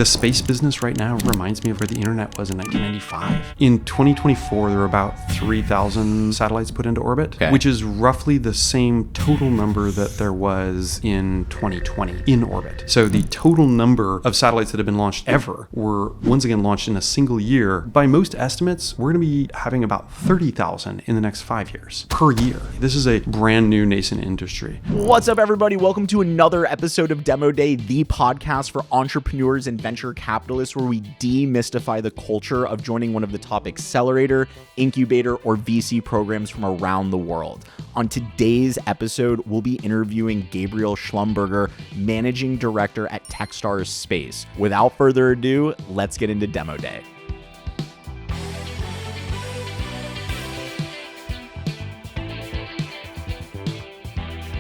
The space business right now reminds me of where the internet was in 1995. In 2024, there were about 3,000 satellites put into orbit, which is roughly the same total number that there was in 2020 in orbit. So the total number of satellites that have been launched ever were once again launched in a single year. By most estimates, we're going to be having about 30,000 in the next 5 years per year. This is a brand new nascent industry. What's up, everybody? Welcome to another episode of Demo Day, the podcast for entrepreneurs and venture capitalists, where we demystify the culture of joining one of the top accelerator, incubator, or VC programs from around the world. On today's episode, we'll be interviewing Gabriel Schlumberger, Managing Director at Techstars Space. Without further ado, let's get into Demo Day.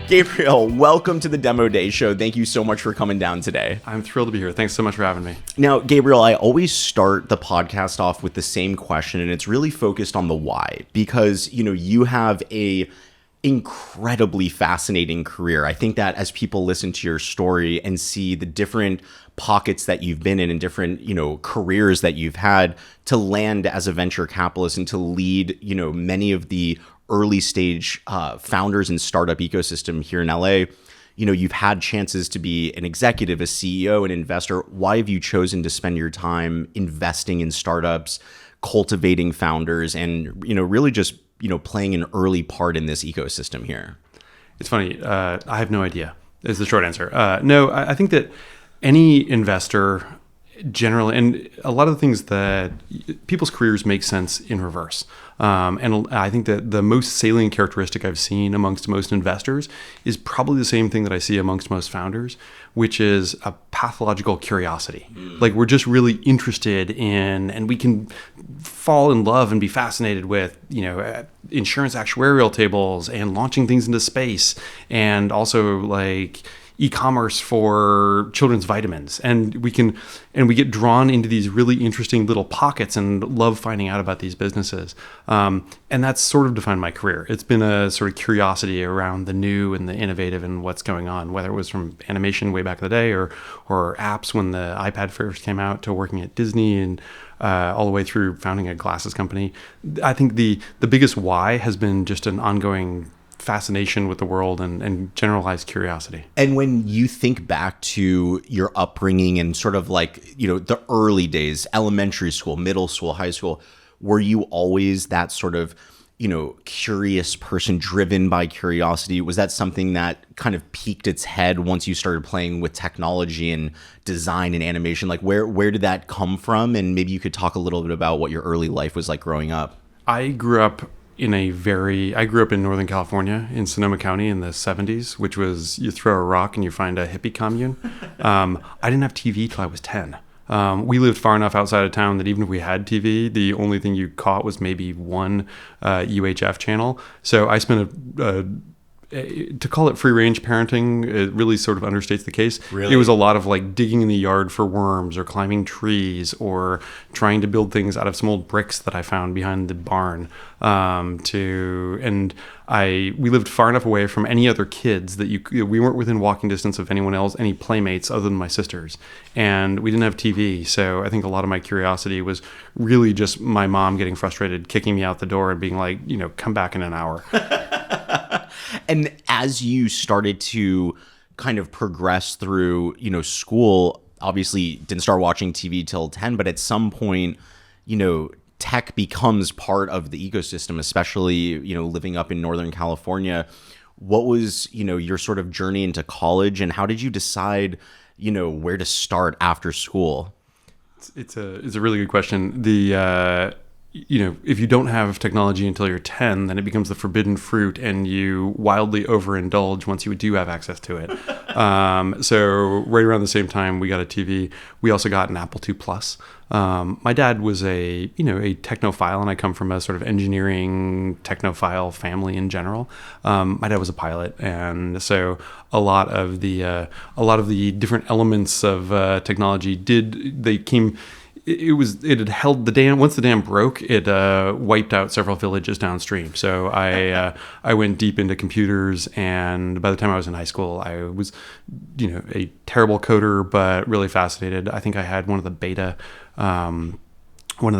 Gabriel, welcome to the Demo Day show. Thank you so much for coming down today. I'm thrilled to be here. Thanks so much for having me. Now, Gabriel, I always start the podcast off with the same question, and it's really focused on the why, because, you have a incredibly fascinating career. I think that as people listen to your story and see the different pockets that you've been in and different, careers that you've had, to land as a venture capitalist and to lead, many of the early stage founders and startup ecosystem here in LA, you've had chances to be an executive, a CEO, an investor. Why have you chosen to spend your time investing in startups, cultivating founders, and, really just, playing an early part in this ecosystem here? It's funny. I have no idea is the short answer. No, I think that any investor generally, and a lot of the things that people's careers make sense in reverse. And I think that the most salient characteristic I've seen amongst most investors is probably the same thing that I see amongst most founders, which is a pathological curiosity. Like, we're just really interested in, and we can fall in love and be fascinated with, insurance actuarial tables and launching things into space, and also like e-commerce for children's vitamins, and we get drawn into these really interesting little pockets and love finding out about these businesses. And that's sort of defined my career. It's been a sort of curiosity around the new and the innovative and what's going on, whether it was from animation way back in the day or apps when the iPad first came out, to working at Disney, and all the way through founding a glasses company. I think the biggest why has been just an ongoing fascination with the world and generalized curiosity. And when you think back to your upbringing and sort of like, the early days, elementary school, middle school, high school, were you always that sort of, curious person driven by curiosity? Was that something that kind of peaked its head once you started playing with technology and design and animation? Like, where did that come from? And maybe you could talk a little bit about what your early life was like growing up. I grew up in Northern California in Sonoma County in the 70s, which was, you throw a rock and you find a hippie commune. I didn't have TV till I was 10. We lived far enough outside of town that even if we had TV, the only thing you caught was maybe one UHF channel. So I spent to call it free range parenting, it really sort of understates the case. Really? It was a lot of like digging in the yard for worms or climbing trees or trying to build things out of some old bricks that I found behind the barn. We lived far enough away from any other kids that we weren't within walking distance of anyone else, any playmates other than my sisters. And we didn't have TV. So I think a lot of my curiosity was really just my mom getting frustrated, kicking me out the door and being like, come back in an hour. And as you started to kind of progress through, school, obviously didn't start watching TV till 10, but at some point, tech becomes part of the ecosystem, especially, living up in Northern California. What was, your sort of journey into college, and how did you decide, where to start after school? It's a really good question. If you don't have technology until you're 10, then it becomes the forbidden fruit, and you wildly overindulge once you do have access to it. So right around the same time we got a TV, we also got an Apple II Plus. My dad was a technophile, and I come from a sort of engineering technophile family in general. My dad was a pilot, and so a lot of the different elements of technology came it had held the dam. Once the dam broke, it wiped out several villages downstream. So I went deep into computers, and by the time I was in high school, I was, a terrible coder, but really fascinated. I think I had one of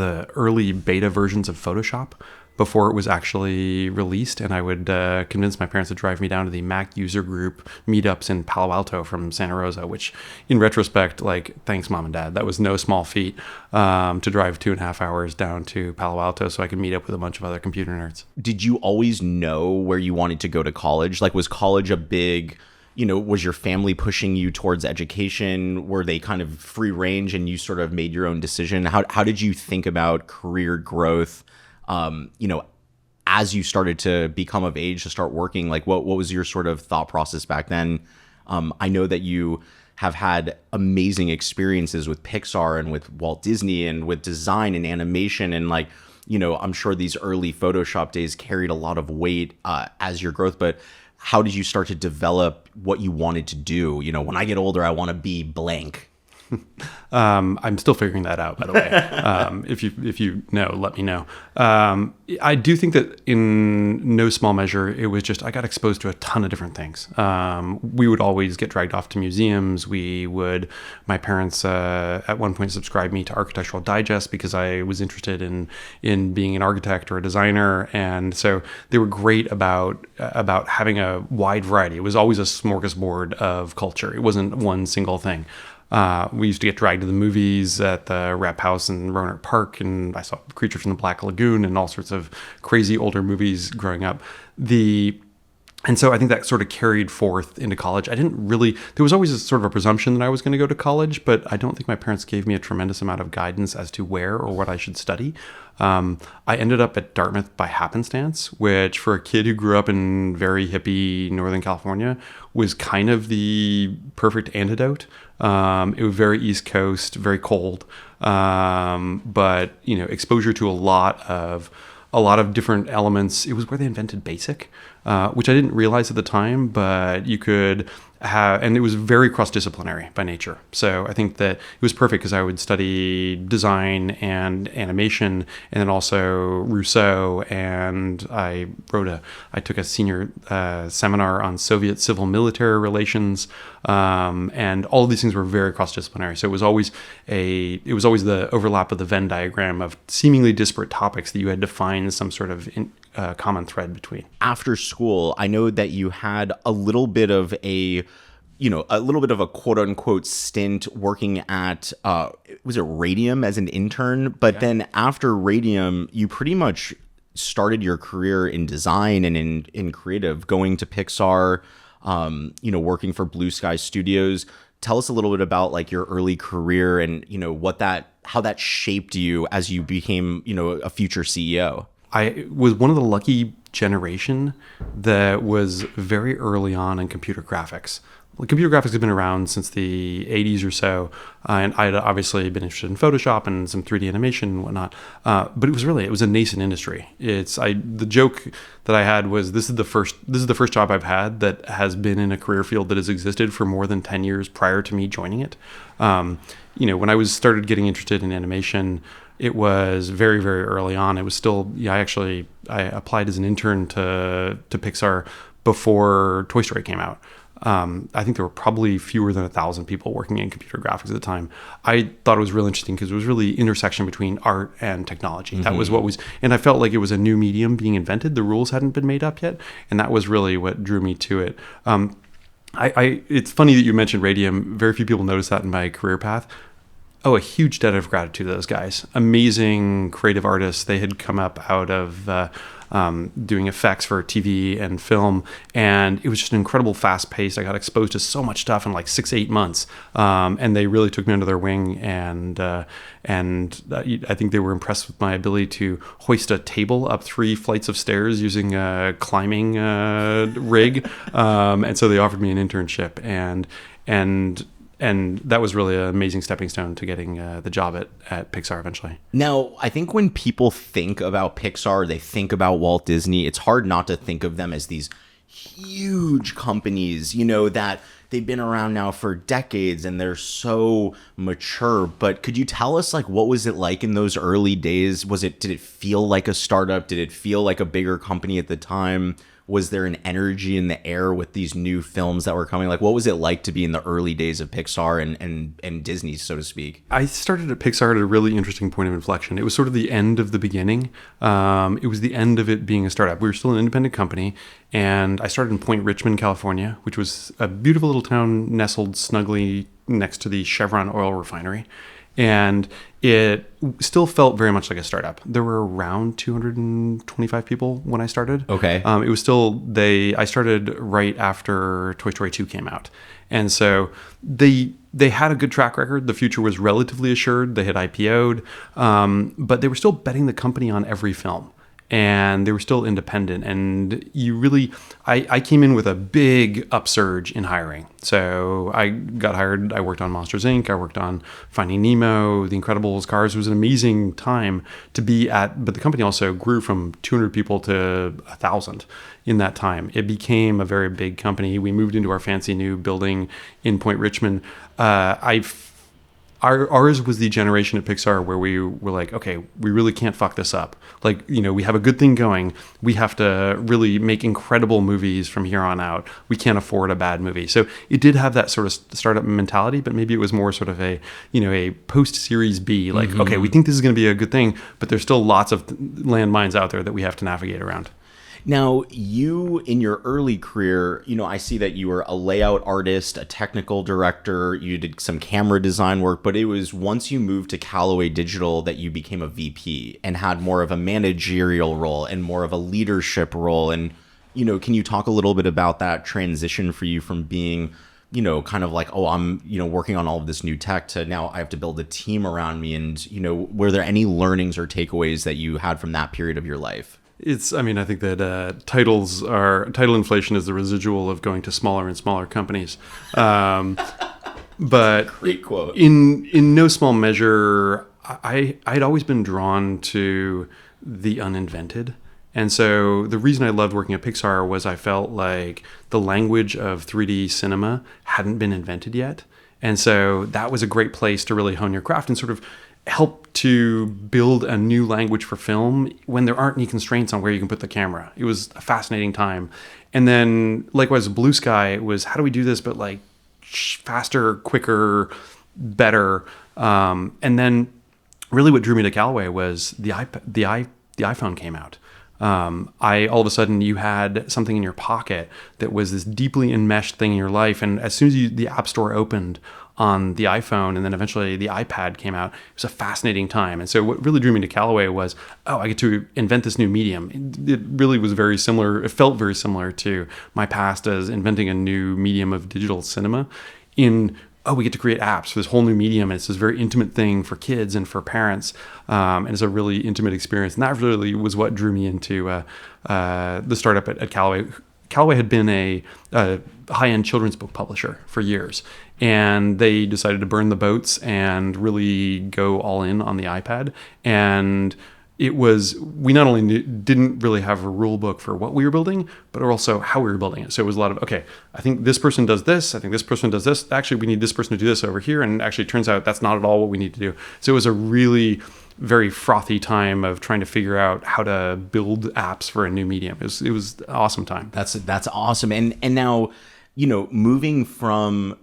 the early beta versions of Photoshop before it was actually released, and I would convince my parents to drive me down to the Mac user group meetups in Palo Alto from Santa Rosa, which in retrospect, thanks mom and dad, that was no small feat, to drive 2.5 hours down to Palo Alto so I could meet up with a bunch of other computer nerds. Did you always know where you wanted to go to college? Was college a big, was your family pushing you towards education? Were they kind of free range and you sort of made your own decision? How did you think about career growth? As you started to become of age to start working, what was your sort of thought process back then? I know that you have had amazing experiences with Pixar and with Walt Disney and with design and animation. And I'm sure these early Photoshop days carried a lot of weight as your growth, but how did you start to develop what you wanted to do? When I get older, I want to be blank. I'm still figuring that out, by the way. If you know, let me know. I do think that in no small measure, it was just I got exposed to a ton of different things. We would always get dragged off to museums. My parents at one point subscribed me to Architectural Digest because I was interested in being an architect or a designer, and so they were great about having a wide variety. It was always a smorgasbord of culture. It wasn't one single thing. We used to get dragged to the movies at the Rap House in Roanoke Park, and I saw Creature from the Black Lagoon and all sorts of crazy older movies growing up. And so I think that sort of carried forth into college. There was always a sort of a presumption that I was going to go to college, but I don't think my parents gave me a tremendous amount of guidance as to where or what I should study. I ended up at Dartmouth by happenstance, which for a kid who grew up in very hippie Northern California was kind of the perfect antidote. It was very East Coast, very cold, but exposure to a lot of different elements. It was where they invented BASIC, which I didn't realize at the time, but you could have, and it was very cross-disciplinary by nature. So I think that it was perfect because I would study design and animation, and then also Rousseau, and I took a senior seminar on Soviet civil-military relations, and all of these things were very cross-disciplinary. So it was always the overlap of the Venn diagram of seemingly disparate topics that you had to find some sort of common thread between. After school, I know that you had a little bit of a quote unquote stint working at, was it Radium as an intern? But then after Radium, you pretty much started your career in design and in creative, going to Pixar, working for Blue Sky Studios. Tell us a little bit about your early career and, how that shaped you as you became, a future CEO. I was one of the lucky generation that was very early on in computer graphics. Computer graphics have been around since the 80s or so, and I'd obviously been interested in Photoshop and some 3D animation and whatnot, but it was a nascent industry. The joke that I had was this is the first job I've had that has been in a career field that has existed for more than 10 years prior to me joining it. When I started getting interested in animation, it was very, very early on. It was still, I applied as an intern to Pixar before Toy Story came out. I think there were probably fewer than 1,000 people working in computer graphics at the time. I thought it was really interesting because it was really intersection between art and technology. Mm-hmm. That was and I felt like it was a new medium being invented. The rules hadn't been made up yet. And that was really what drew me to it. It's funny that you mentioned Radium. Very few people notice that in my career path. A huge debt of gratitude to those guys. Amazing creative artists. They had come up out of doing effects for TV and film, and it was just an incredible fast pace. I got exposed to so much stuff in 6-8 months, and they really took me under their wing. And I think they were impressed with my ability to hoist a table up 3 flights of stairs using a climbing rig, and so they offered me an internship and that was really an amazing stepping stone to getting the job at Pixar eventually. Now, I think when people think about Pixar, they think about Walt Disney. It's hard not to think of them as these huge companies, that they've been around now for decades and they're so mature. But could you tell us, like, what was it like in those early days? Did it feel like a startup? Did it feel like a bigger company at the time? Was there an energy in the air with these new films that were coming? Like, what was it like to be in the early days of Pixar and Disney, so to speak? I started at Pixar at a really interesting point of inflection. It was sort of the end of the beginning. It was the end of it being a startup. We were still an independent company, and I started in Point Richmond, California, which was a beautiful little town nestled snugly next to the Chevron oil refinery. And it still felt very much like a startup. There were around 225 people when I started. Okay. It was still, I started right after Toy Story 2 came out. And so they had a good track record. The future was relatively assured. They had IPO'd, but they were still betting the company on every film. And they were still independent. And I came in with a big upsurge in hiring. So I got hired. I worked on Monsters, Inc. I worked on Finding Nemo, The Incredibles, Cars. It was an amazing time to be at. But the company also grew from 200 people to 1,000 in that time. It became a very big company. We moved into our fancy new building in Point Richmond. Ours was the generation at Pixar where we were like, okay, we really can't fuck this up. Like, we have a good thing going. We have to really make incredible movies from here on out. We can't afford a bad movie. So it did have that sort of startup mentality, but maybe it was more sort of a post-Series B, like, okay, we think this is going to be a good thing, but there's still lots of landmines out there that we have to navigate around. Now, you, in your early career, I see that you were a layout artist, a technical director, you did some camera design work, but it was once you moved to Callaway Digital that you became a VP and had more of a managerial role and more of a leadership role. And, can you talk a little bit about that transition for you from being, kind of like, oh, I'm, working on all of this new tech to now I have to build a team around me? And, were there any learnings or takeaways that you had from that period of your life? I think that title inflation is the residual of going to smaller and smaller companies. But great quote. In no small measure, I'd always been drawn to the uninvented. And so the reason I loved working at Pixar was I felt like the language of 3D cinema hadn't been invented yet. And so that was a great place to really hone your craft and sort of help to build a new language for film when there aren't any constraints on where you can put the camera. It was a fascinating time. And then likewise, Blue Sky was, how do we do this, but like faster, quicker, better. And then really what drew me to Callaway was the iPhone came out. All of a sudden you had something in your pocket that was this deeply enmeshed thing in your life. And as soon as the App Store opened on the iPhone and then eventually the iPad came out, it was a fascinating time. And so what really drew me to Callaway was, I get to invent this new medium. It really was very similar. It felt very similar to my past as inventing a new medium of digital cinema we get to create apps for this whole new medium. And it's this very intimate thing for kids and for parents. And it's a really intimate experience. And that really was what drew me into the startup at Callaway. Callaway had been a high-end children's book publisher for years. And they decided to burn the boats and really go all in on the iPad. And we not only didn't really have a rule book for what we were building, but also how we were building it. So it was a lot of, okay, I think this person does this. I think this person does this. Actually, we need this person to do this over here. And actually, it turns out that's not at all what we need to do. So it was a really very frothy time of trying to figure out how to build apps for a new medium. It was an awesome time. That's awesome. And now, moving from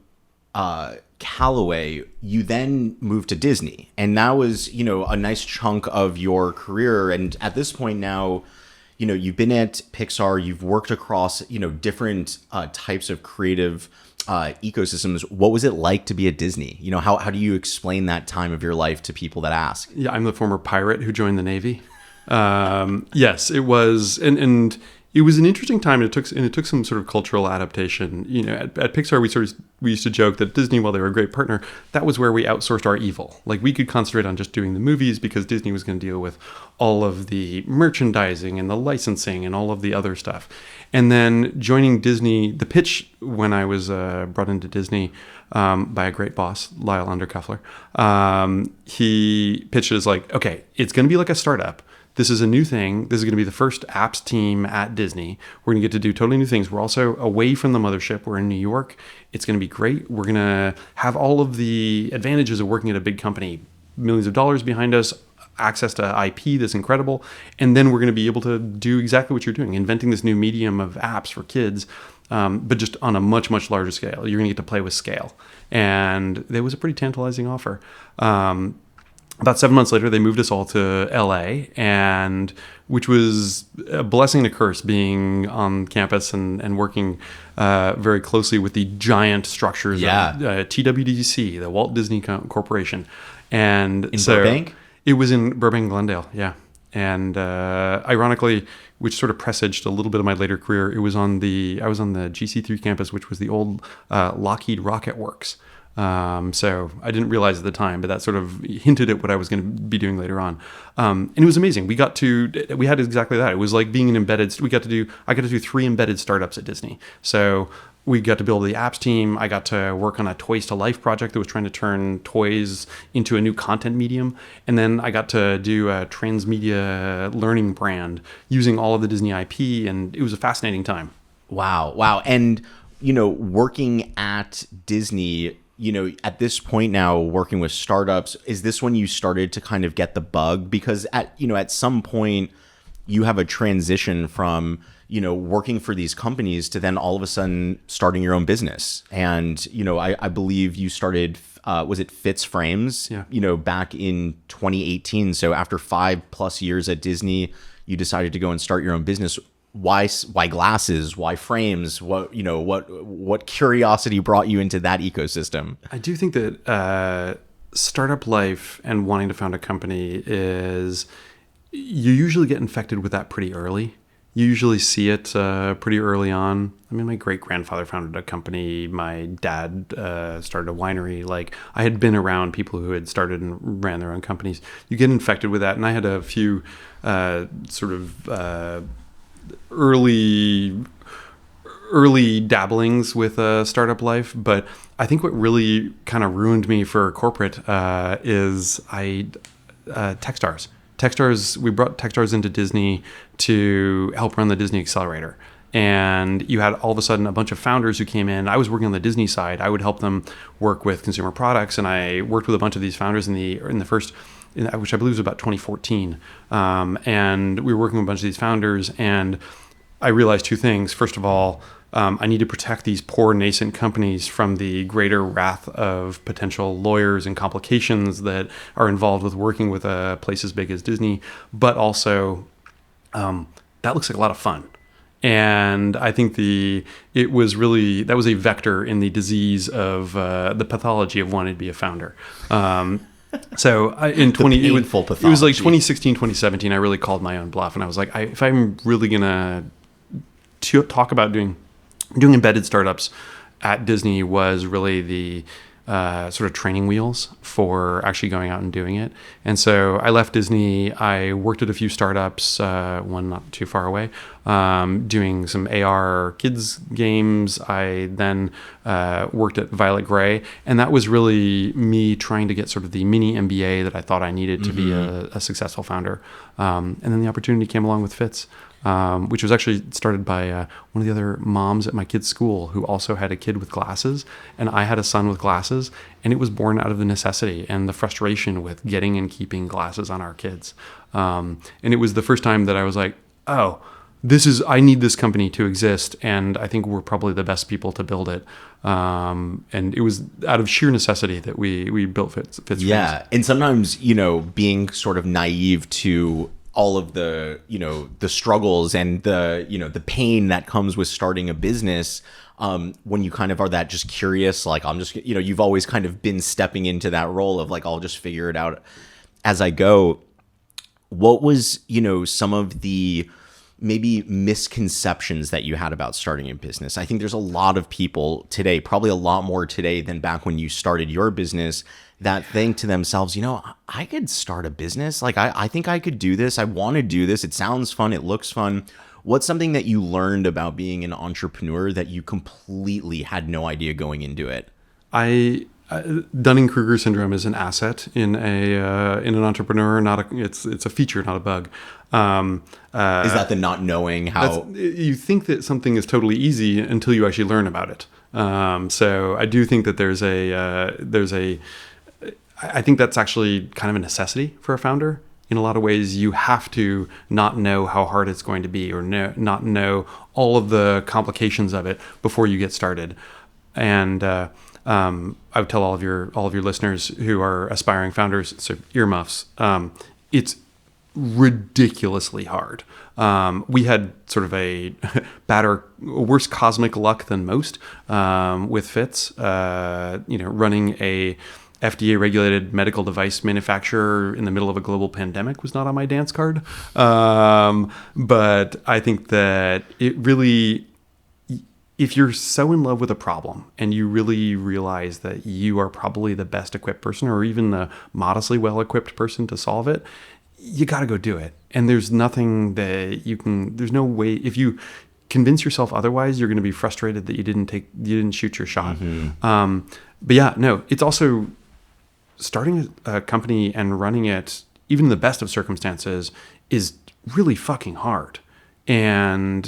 Callaway, you then moved to Disney, and that was, a nice chunk of your career. And at this point now, you've been at Pixar, you've worked across, different types of creative ecosystems. What was it like to be at Disney? How do you explain that time of your life to people that ask? Yeah, I'm the former pirate who joined the Navy. Yes, it was, and it was an interesting time. And it took some sort of cultural adaptation. At Pixar, we used to joke that Disney, while they were a great partner, that was where we outsourced our evil. Like, we could concentrate on just doing the movies because Disney was going to deal with all of the merchandising and the licensing and all of the other stuff. And then joining Disney, the pitch when I was brought into Disney by a great boss, Lyle Undercuffler, he pitched it as like, okay, it's going to be like a startup. this is a new thing. This is going to be the first apps team at Disney. We're going to get to do totally new things. We're also away from the mothership. We're in New York. It's going to be great. We're going to have all of the advantages of working at a big company, millions of dollars behind us, access to IP that's incredible. And then we're going to be able to do exactly what you're doing, inventing this new medium of apps for kids, but just on a much, much larger scale. You're going to get to play with scale. And it was a pretty tantalizing offer. About 7 months later, they moved us all to LA, and which was a blessing and a curse, being on campus and working very closely with the giant structures of TWDC, the Walt Disney Corporation. And in Burbank? It was in Burbank, Glendale, yeah. And ironically, which sort of presaged a little bit of my later career, I was on the GC3 campus, which was the old Lockheed Rocket Works. So I didn't realize at the time, but that sort of hinted at what I was going to be doing later on. And it was amazing. We had exactly that. It was like being an embedded. I got to do 3 embedded startups at Disney. So we got to build the apps team. I got to work on a Toys to Life project that was trying to turn toys into a new content medium. And then I got to do a transmedia learning brand using all of the Disney IP. And it was a fascinating time. Wow. And, working at Disney, at this point now, working with startups, is this when you started to kind of get the bug? Because at some point you have a transition from, working for these companies to then all of a sudden starting your own business. And, I believe you started, was it Fitz Frames, back in 2018. So after 5+ years at Disney, you decided to go and start your own business. Why glasses? Why frames? What curiosity brought you into that ecosystem? I do think that startup life and wanting to found a company is, you usually get infected with that pretty early. You usually see it pretty early on. I mean, my great-grandfather founded a company. My dad started a winery. Like, I had been around people who had started and ran their own companies. You get infected with that. And I had a few early dabblings with startup life, but I think what really kind of ruined me for corporate is Techstars. We brought Techstars into Disney to help run the Disney Accelerator. And you had all of a sudden a bunch of founders who came in. I was working on the Disney side. I would help them work with consumer products, and I worked with a bunch of these founders in the first, which I believe was about 2014. And we were working with a bunch of these founders, and I realized 2 things. First of all, I need to protect these poor nascent companies from the greater wrath of potential lawyers and complications that are involved with working with a place as big as Disney. But also, that looks like a lot of fun. And I think that was a vector in the disease of the pathology of wanting to be a founder. So it was like 2016, 2017, I really called my own bluff. And I was like, if I'm really going to talk about doing embedded startups at Disney, was really the sort of training wheels for actually going out and doing it. And so I left Disney. I worked at a few startups, one not too far away, doing some AR kids games. I then worked at Violet Gray, and that was really me trying to get sort of the mini MBA that I thought I needed to be a successful founder. And then the opportunity came along with Fitz. Which was actually started by one of the other moms at my kid's school, who also had a kid with glasses, and I had a son with glasses, and it was born out of the necessity and the frustration with getting and keeping glasses on our kids. And it was the first time that I was like, oh, I need this company to exist, and I think we're probably the best people to build it. And it was out of sheer necessity that we built Fitz. Yeah, and sometimes, being sort of naive to all of the struggles and the pain that comes with starting a business, when you kind of are that just curious, like, I'm just, you've always kind of been stepping into that role of like, I'll just figure it out as I go. What was, some of the maybe misconceptions that you had about starting a business? I think there's a lot of people today, probably a lot more today than back when you started your business, that think to themselves, I could start a business. Like, I think I could do this. I want to do this. It sounds fun. It looks fun. What's something that you learned about being an entrepreneur that you completely had no idea going into it? I Dunning-Kruger syndrome is an asset in an entrepreneur, it's a feature, not a bug. Is that the not knowing how you think that something is totally easy until you actually learn about it? So I do think that I think that's actually kind of a necessity for a founder. In a lot of ways, you have to not know how hard it's going to be, or not know all of the complications of it before you get started. And I would tell all of your listeners who are aspiring founders, so earmuffs, it's ridiculously hard. We had sort of a worse cosmic luck than most with Fitz. Running a FDA regulated medical device manufacturer in the middle of a global pandemic was not on my dance card. But I think that it really, if you're so in love with a problem and you really realize that you are probably the best equipped person, or even the modestly well-equipped person to solve it, you got to go do it. And there's nothing that there's no way, if you convince yourself otherwise, you're going to be frustrated that you didn't shoot your shot. Mm-hmm. But yeah, no, it's also starting a company and running it, even in the best of circumstances, is really fucking hard. And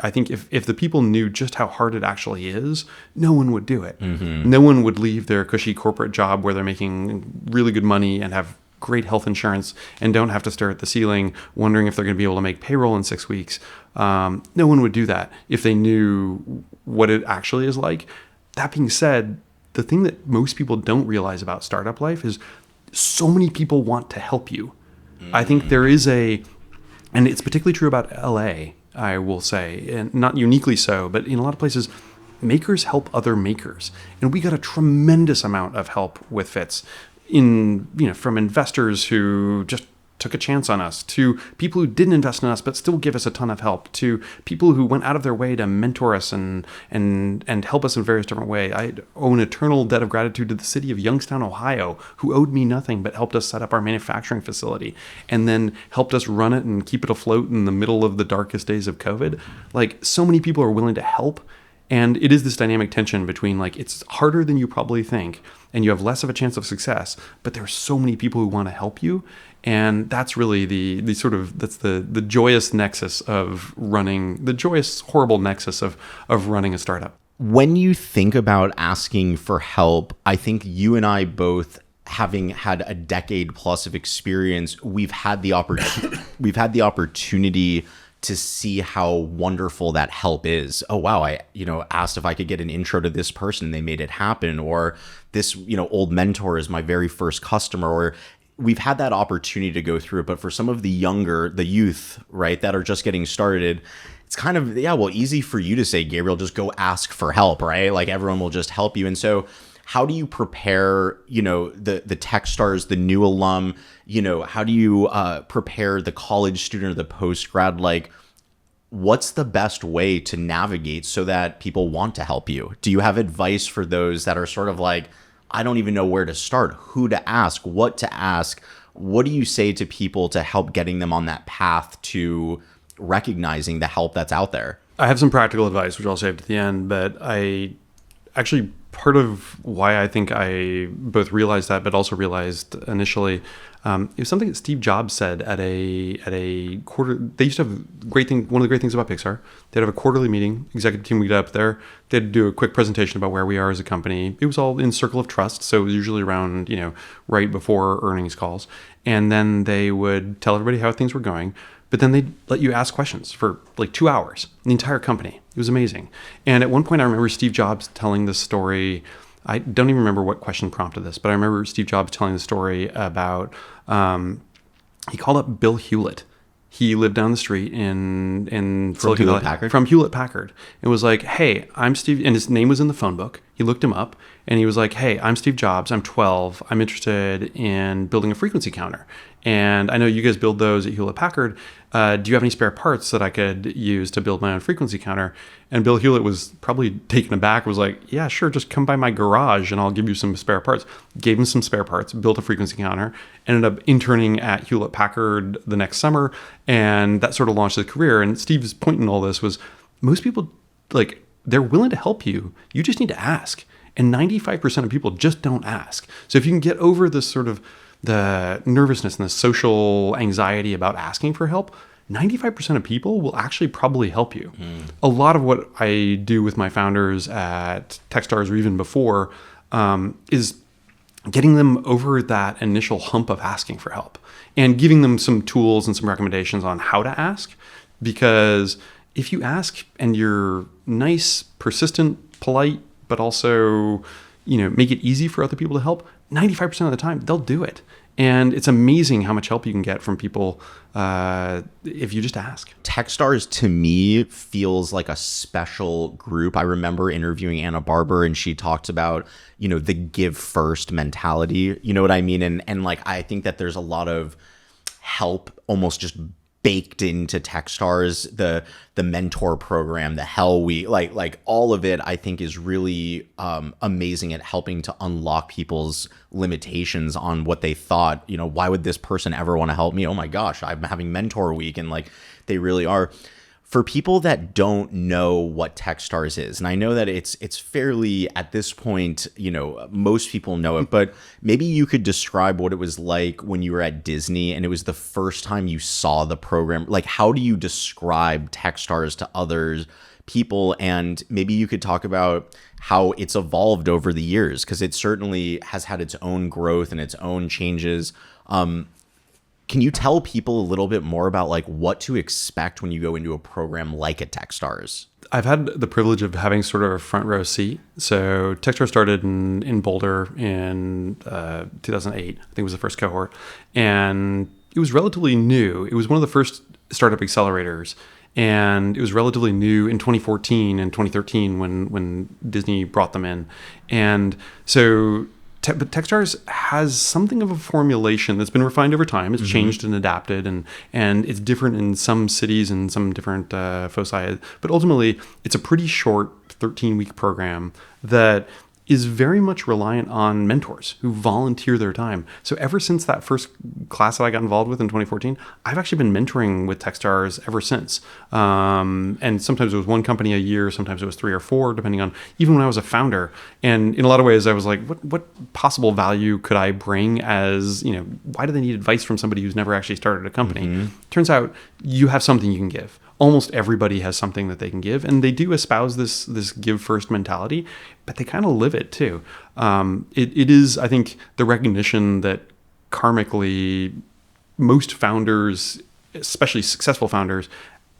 I think if the people knew just how hard it actually is, no one would do it. Mm-hmm. No one would leave their cushy corporate job where they're making really good money and have great health insurance and don't have to stare at the ceiling wondering if they're going to be able to make payroll in 6 weeks. No one would do that if they knew what it actually is like. That being said, the thing that most people don't realize about startup life is so many people want to help you. Mm-hmm. I think there is and it's particularly true about LA, I will say, and not uniquely so, but in a lot of places, makers help other makers. And we got a tremendous amount of help with Fitz from investors who just took a chance on us, to people who didn't invest in us but still give us a ton of help, to people who went out of their way to mentor us and help us in various different ways. I owe an eternal debt of gratitude to the city of Youngstown, Ohio, who owed me nothing but helped us set up our manufacturing facility and then helped us run it and keep it afloat in the middle of the darkest days of COVID. Like, so many people are willing to help. And it is this dynamic tension between, like, it's harder than you probably think and you have less of a chance of success, but there are so many people who want to help you. And that's really that's the joyous nexus of running, the joyous, horrible nexus of running a startup. When you think about asking for help, I think you and I both, having had a decade plus of experience, we've had the opportunity to see how wonderful that help is. Oh, wow. I, asked if I could get an intro to this person, they made it happen. Or this, old mentor is my very first customer. Or we've had that opportunity to go through it. But for some of the youth, right, that are just getting started, it's kind of, easy for you to say, Gabriel, just go ask for help, right? Like, everyone will just help you. And so how do you prepare, the Techstars, the new alum, how do you prepare the college student or the post-grad? Like, what's the best way to navigate so that people want to help you? Do you have advice for those that are sort of like, I don't even know where to start, who to ask, what to ask? What do you say to people to help getting them on that path to recognizing the help that's out there? I have some practical advice, which I'll save to the end, but part of why I think I both realized that, but also realized initially, it was something that Steve Jobs said at a quarter. They used to have one of the great things about Pixar, they'd have a quarterly meeting, executive team would get up there, they'd do a quick presentation about where we are as a company. It was all in circle of trust, so it was usually around, right before earnings calls. And then they would tell everybody how things were going. But then they'd let you ask questions for like 2 hours, the entire company. It was amazing. And at one point, I remember Steve Jobs telling this story. I don't even remember what question prompted this, but I remember Steve Jobs telling the story about, he called up Bill Hewlett. He lived down the street in Silicon Valley. From Hewlett Packard. It was like, hey, I'm Steve, and his name was in the phone book. He looked him up, and he was like, hey, I'm Steve Jobs. I'm 12. I'm interested in building a frequency counter. And I know you guys build those at Hewlett Packard. Do you have any spare parts that I could use to build my own frequency counter? And Bill Hewlett was probably taken aback, was like, yeah, sure, just come by my garage and I'll give you some spare parts. Gave him some spare parts, built a frequency counter, ended up interning at Hewlett Packard the next summer, and that sort of launched his career. And Steve's point in all this was, most people, like, they're willing to help you. You just need to ask. And 95% of people just don't ask. So if you can get over this sort of the nervousness and the social anxiety about asking for help, 95% of people will actually probably help you. A lot of what I do with my founders at Techstars or even before is getting them over that initial hump of asking for help and giving them some tools and some recommendations on how to ask. Because if you ask and you're nice, persistent, polite, but also, make it easy for other people to help, 95% of the time they'll do it. And it's amazing how much help you can get from people if you just ask. Techstars to me feels like a special group. I remember interviewing Anna Barber, and she talked about, the give first mentality. You know what I mean? And like, I think that there's a lot of help almost just baked into Techstars, the mentor program, the Hell Week, like all of it, I think is really amazing at helping to unlock people's limitations on what they thought, why would this person ever want to help me? Oh my gosh, I'm having mentor week. And like, they really are. For people that don't know what Techstars is, and I know that it's fairly, at this point, most people know it, but maybe you could describe what it was like when you were at Disney and it was the first time you saw the program. Like, how do you describe Techstars to others people? And maybe you could talk about how it's evolved over the years, because it certainly has had its own growth and its own changes. Can you tell people a little bit more about like what to expect when you go into a program like a Techstars? I've had the privilege of having sort of a front row seat. So Techstars started in Boulder in 2008. I think it was the first cohort. And it was relatively new. It was one of the first startup accelerators. And it was relatively new in 2014 and 2013 when Disney brought them in. And so but Techstars has something of a formulation that's been refined over time. It's changed and adapted, and it's different in some cities and some different foci. But ultimately, it's a pretty short 13-week program that is very much reliant on mentors who volunteer their time. So ever since that first class that I got involved with in 2014, I've actually been mentoring with Techstars ever since. And sometimes it was one company a year, sometimes it was 3 or 4, depending on, even when I was a founder. And in a lot of ways, I was like, what possible value could I bring as, why do they need advice from somebody who's never actually started a company? Turns out you have something you can give. Almost everybody has something that they can give, and they do espouse this give first mentality, but they kind of live it too. It is, I think, the recognition that karmically most founders, especially successful founders,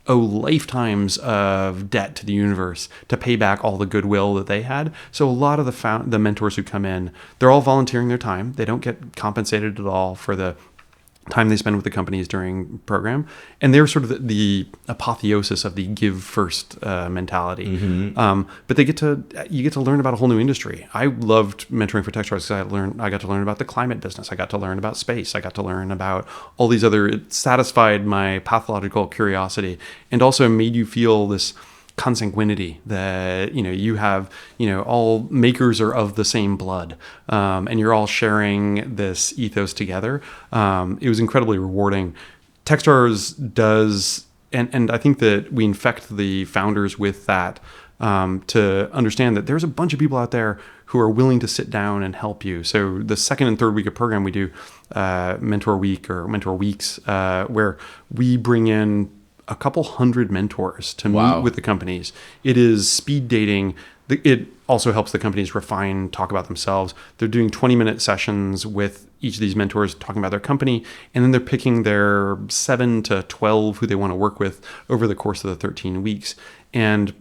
owe lifetimes of debt to the universe to pay back all the goodwill that they had. So a lot of the mentors who come in, they're all volunteering their time. They don't get compensated at all for the time they spend with the companies during program, and they're sort of the apotheosis of the give first mentality. But you get to learn about a whole new industry. I loved mentoring for Techstars because I got to learn about the climate business. I got to learn about space. I got to learn about all these other. It satisfied my pathological curiosity, and also made you feel this consanguinity that you have, all makers are of the same blood, and you're all sharing this ethos together. It was incredibly rewarding. Techstars does, and I think that we infect the founders with that, to understand that there's a bunch of people out there who are willing to sit down and help you. So the second and third week of program, we do mentor week or mentor weeks, where we bring in a couple hundred mentors to meet with the companies. It is speed dating. It also helps the companies refine, talk about themselves. They're doing 20-minute sessions with each of these mentors talking about their company, and then they're picking their 7 to 12 who they want to work with over the course of the 13 weeks. And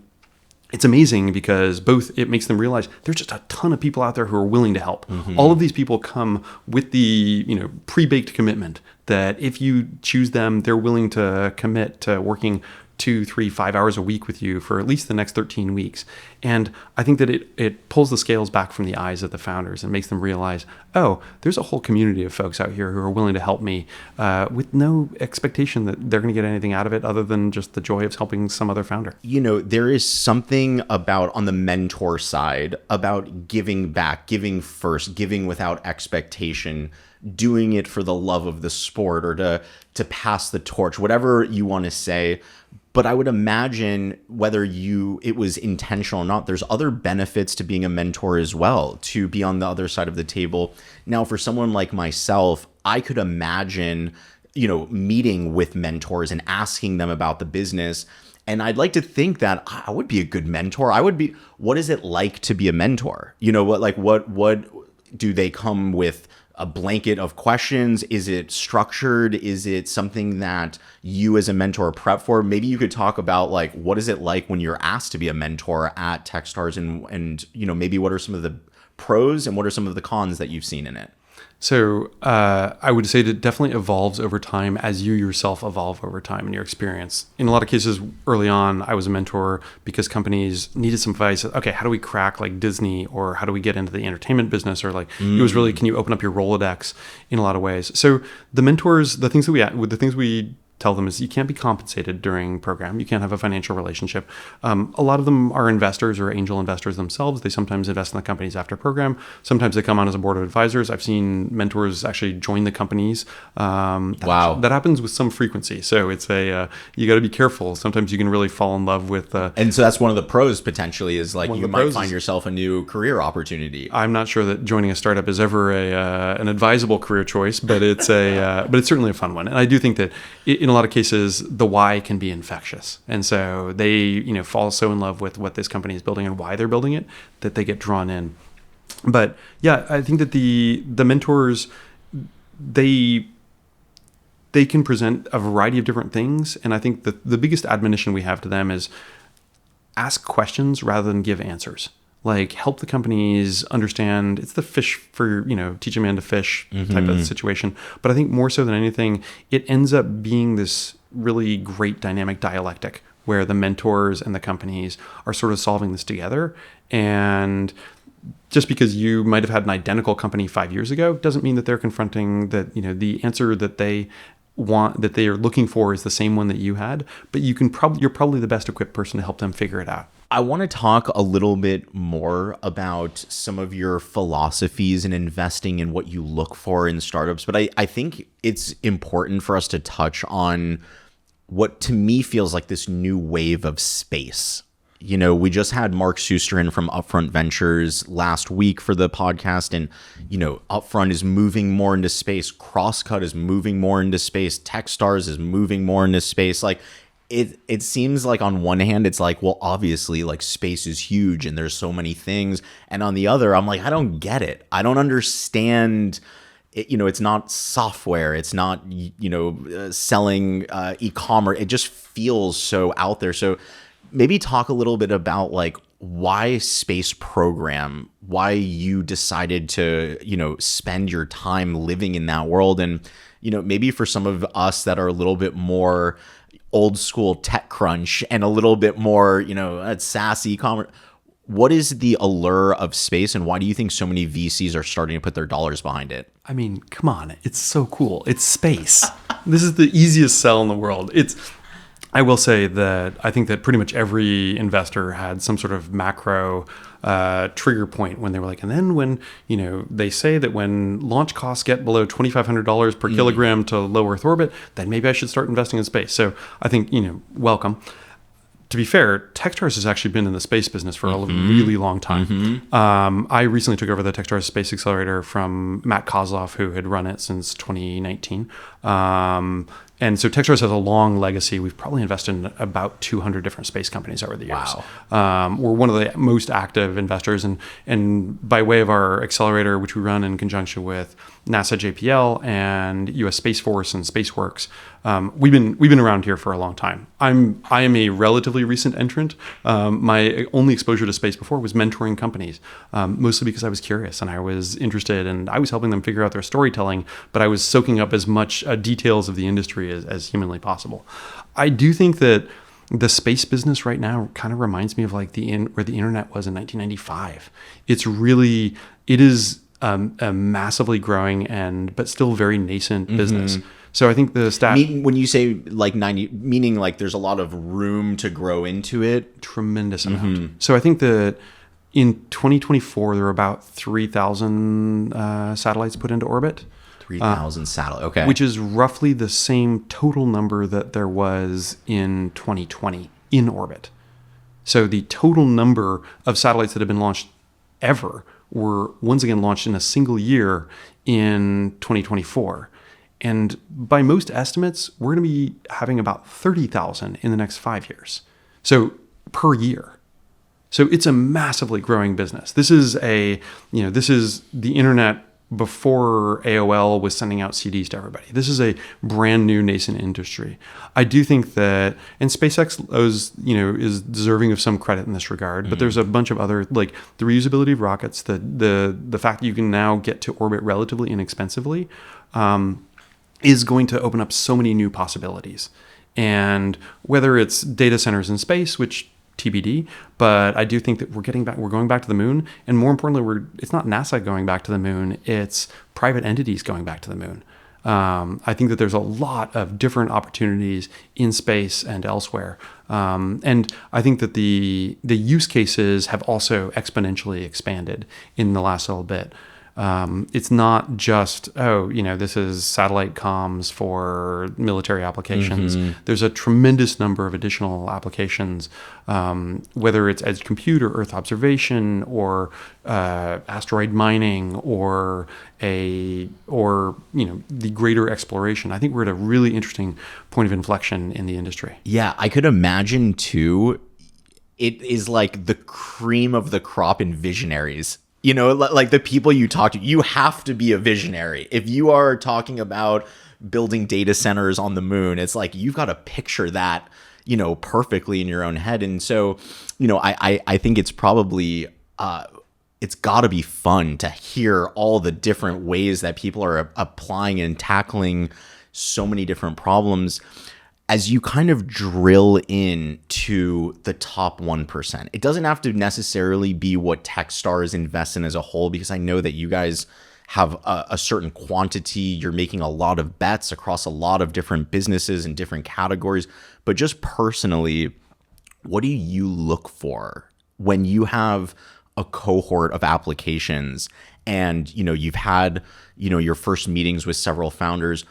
it's amazing because both it makes them realize there's just a ton of people out there who are willing to help. All of these people come with the pre-baked commitment that if you choose them, they're willing to commit to working 2, 3, 5 hours a week with you for at least the next 13 weeks. And I think that it pulls the scales back from the eyes of the founders and makes them realize, oh, there's a whole community of folks out here who are willing to help me with no expectation that they're going to get anything out of it other than just the joy of helping some other founder. There is something about, on the mentor side, about giving back, giving first, giving without expectation, doing it for the love of the sport or to pass the torch, whatever you want to say. But I would imagine whether it was intentional or not, there's other benefits to being a mentor as well, to be on the other side of the table. Now, for someone like myself, I could imagine, meeting with mentors and asking them about the business. And I'd like to think that I would be a good mentor. What is it like to be a mentor? What do they come with? A blanket of questions? Is it structured? Is it something that you as a mentor prep for? Maybe you could talk about what is it like when you're asked to be a mentor at Techstars, and maybe what are some of the pros and what are some of the cons that you've seen in it? So I would say that it definitely evolves over time as you yourself evolve over time in your experience. In a lot of cases, early on, I was a mentor because companies needed some advice. Okay, how do we crack Disney, or how do we get into the entertainment business? Or it was really, can you open up your Rolodex in a lot of ways? So the mentors, the things we tell them is you can't be compensated during program. You can't have a financial relationship. A lot of them are investors or angel investors themselves. They sometimes invest in the companies after program. Sometimes they come on as a board of advisors. I've seen mentors actually join the companies. Wow. That happens with some frequency. So it's you got to be careful. Sometimes you can really fall in love with. And so that's one of the pros potentially is you might find yourself a new career opportunity. I'm not sure that joining a startup is ever an advisable career choice, but it's but it's certainly a fun one. And I do think that in a lot of cases, the why can be infectious. And so they, fall so in love with what this company is building and why they're building it that they get drawn in. But yeah, I think that the mentors, they can present a variety of different things. And I think the biggest admonition we have to them is ask questions rather than give answers. Help the companies understand. It's the fish for, teach a man to fish type of situation. But I think more so than anything, it ends up being this really great dynamic dialectic where the mentors and the companies are sort of solving this together. And just because you might have had an identical company 5 years ago doesn't mean that they're confronting that, the answer that they want, that they are looking for, is the same one that you had. But you're probably the best equipped person to help them figure it out. I want to talk a little bit more about some of your philosophies in investing and what you look for in startups. But I think it's important for us to touch on what to me feels like this new wave of space. We just had Mark Suster from Upfront Ventures last week for the podcast. And, Upfront is moving more into space. Crosscut is moving more into space. Techstars is moving more into space. It seems like on one hand, it's well, obviously space is huge and there's so many things. And on the other, I'm I don't get it. I don't understand it. It's not software. It's not, selling e-commerce. It just feels so out there. So maybe talk a little bit about why space program, why you decided to, spend your time living in that world. And, maybe for some of us that are a little bit more old school tech crunch and a little bit more, SaaS e-commerce, what is the allure of space, and why do you think so many VCs are starting to put their dollars behind it? I mean, come on, it's so cool. It's space. This is the easiest sell in the world. I will say that I think that pretty much every investor had some sort of macro trigger point when they were and then when, they say that when launch costs get below $2,500 per kilogram to low Earth orbit, then maybe I should start investing in space. So I think, welcome. To be fair, Techstars has actually been in the space business for a really long time. I recently took over the Techstars Space Accelerator from Matt Kozloff, who had run it since 2019. And so Techstars has a long legacy. We've probably invested in about 200 different space companies over the years. Wow. We're one of the most active investors. And by way of our accelerator, which we run in conjunction with NASA JPL and US Space Force and SpaceWorks, we've been around here for a long time. I am a relatively recent entrant. My only exposure to space before was mentoring companies, mostly because I was curious and I was interested and I was helping them figure out their storytelling, but I was soaking up as much details of the industry as humanly possible. I do think that the space business right now kind of reminds me of where the internet was in 1995. It is a massively growing but still very nascent business. So I think the stat... When you say 90, meaning there's a lot of room to grow into it? Tremendous amount. So I think that in 2024, there were about 3,000 satellites put into orbit. 3,000 satellite. Okay. Which is roughly the same total number that there was in 2020 in orbit. So the total number of satellites that have been launched ever were once again launched in a single year in 2024. And by most estimates, we're going to be having about 30,000 in the next 5 years. So per year. So it's a massively growing business. This is the internet before AOL was sending out CDs to everybody. This is a brand new nascent industry. I do think that, and SpaceX is deserving of some credit in this regard, but there's a bunch of other, like the reusability of rockets, the fact that you can now get to orbit relatively inexpensively, is going to open up so many new possibilities. And whether it's data centers in space, which TBD, but I do think that we're going back to the moon, and more importantly, it's not NASA going back to the moon, it's private entities going back to the moon. I think that there's a lot of different opportunities in space and elsewhere, and I think that the use cases have also exponentially expanded in the last little bit. It's not just, this is satellite comms for military applications. There's a tremendous number of additional applications, whether it's edge compute or Earth observation or asteroid mining or the greater exploration. I think we're at a really interesting point of inflection in the industry. Yeah, I could imagine too, it is like the cream of the crop in visionaries. Like the people you talk to, you have to be a visionary. If you are talking about building data centers on the moon, it's like you've got to picture that, perfectly in your own head. And so, I think it's probably, it's got to be fun to hear all the different ways that people are applying and tackling so many different problems. As you kind of drill into the top 1%, it doesn't have to necessarily be what Techstars invest in as a whole, because I know that you guys have a certain quantity. You're making a lot of bets across a lot of different businesses and different categories. But just personally, what do you look for when you have a cohort of applications and, you've had, your first meetings with several founders?